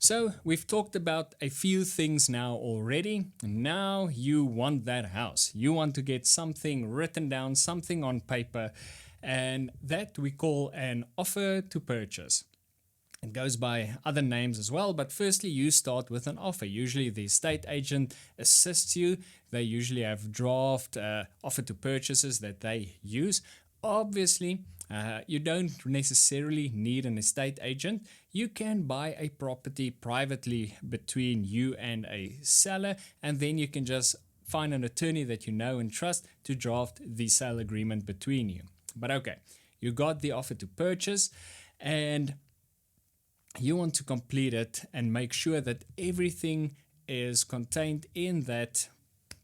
So we've talked about a few things now already. Now you want that house. You want to get something written down, something on paper, and that we call an offer to purchase. It goes by other names as well, but firstly you start with an offer. Usually the estate agent assists you. They usually have draft offer to purchases that they use. Obviously, you don't necessarily need an estate agent. You can buy a property privately between you and a seller, and then you can just find an attorney that you know and trust to draft the sale agreement between you. But okay, you got the offer to purchase and you want to complete it and make sure that everything is contained in that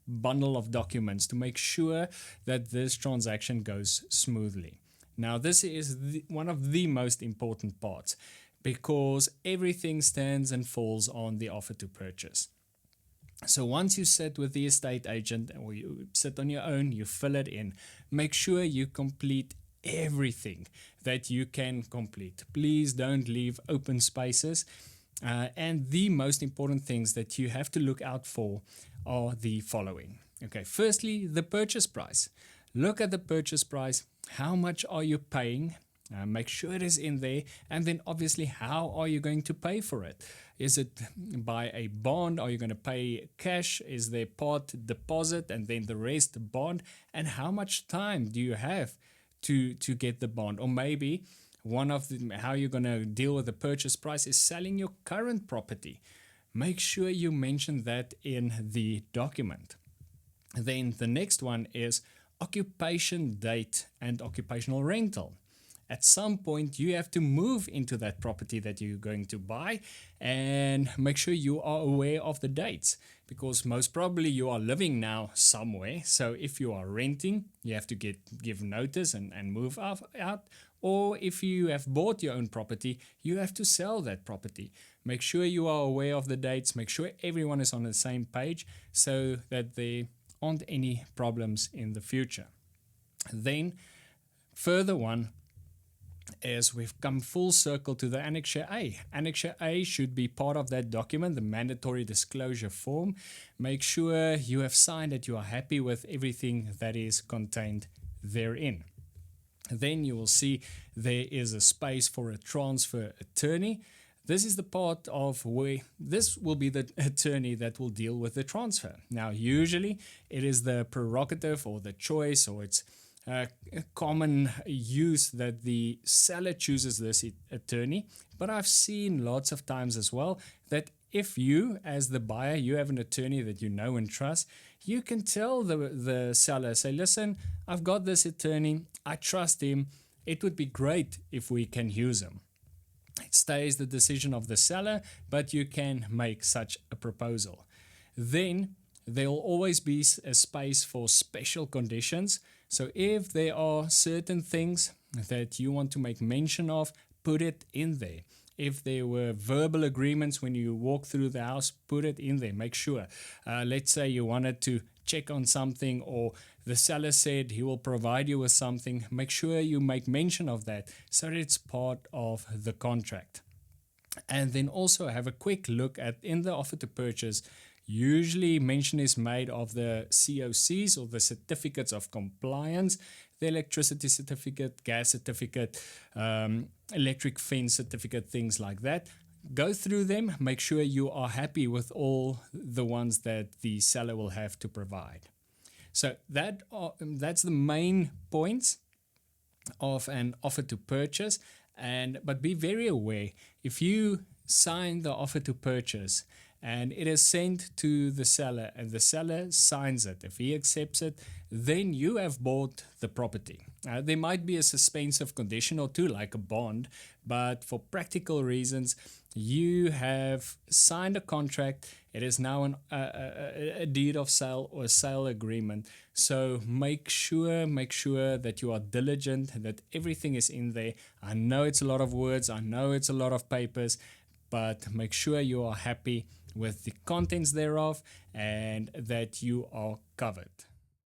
bundle of documents to make sure that this transaction goes smoothly. Now, this is one of the most important parts because everything stands and falls on the offer to purchase. So once you sit with the estate agent or you sit on your own, you fill it in, make sure you complete everything that you can complete. Please don't leave open spaces. And the most important things that you have to look out for are the following. Okay, firstly, the purchase price. Look at the purchase price. How much are you paying? Make sure it is in there. And then obviously, how are you going to pay for it? Is it by a bond? Are you going to pay cash? Is there part deposit and then the rest bond? And how much time do you have to get the bond? Or maybe one of how you're going to deal with the purchase price is selling your current property. Make sure you mention that in the document. Then the next one is occupation date and occupational rental. At some point you have to move into that property that you're going to buy, and make sure you are aware of the dates, because most probably you are living now somewhere. So if you are renting, you have to give notice and move out. Or if you have bought your own property, you have to sell that property. Make sure you are aware of the dates. Make sure everyone is on the same page so that there aren't any problems in the future. Then further one is we've come full circle to the Annexure A. Annexure A should be part of that document, the mandatory disclosure form. Make sure you have signed that you are happy with everything that is contained therein. Then you will see there is a space for a transfer attorney. This is the part of where this will be the attorney that will deal with the transfer. Now, usually it is the prerogative or the choice, or it's a common use that the seller chooses this attorney. But I've seen lots of times as well that if you, as the buyer, you have an attorney that you know and trust, you can tell the seller, say, listen, I've got this attorney, I trust him, it would be great if we can use him. It stays the decision of the seller, but you can make such a proposal. Then there will always be a space for special conditions. So if there are certain things that you want to make mention of, put it in there. If there were verbal agreements when you walk through the house, put it in there. Make sure. Let's say you wanted to check on something, or the seller said he will provide you with something. Make sure you make mention of that so that it's part of the contract. And then also have a quick look at, in the offer to purchase, usually mention is made of the COCs, or the certificates of compliance, the electricity certificate, gas certificate, electric fence certificate, things like that. Go through them, make sure you are happy with all the ones that the seller will have to provide. So that's the main points of an offer to purchase. But be very aware, if you sign the offer to purchase and it is sent to the seller and the seller signs it, if he accepts it, then you have bought the property. There might be a suspensive condition or two, like a bond, but for practical reasons, you have signed a contract. It is now a deed of sale or a sale agreement. So make sure that you are diligent, that everything is in there. I know it's a lot of words, I know it's a lot of papers, but make sure you are happy with the contents thereof and that you are covered.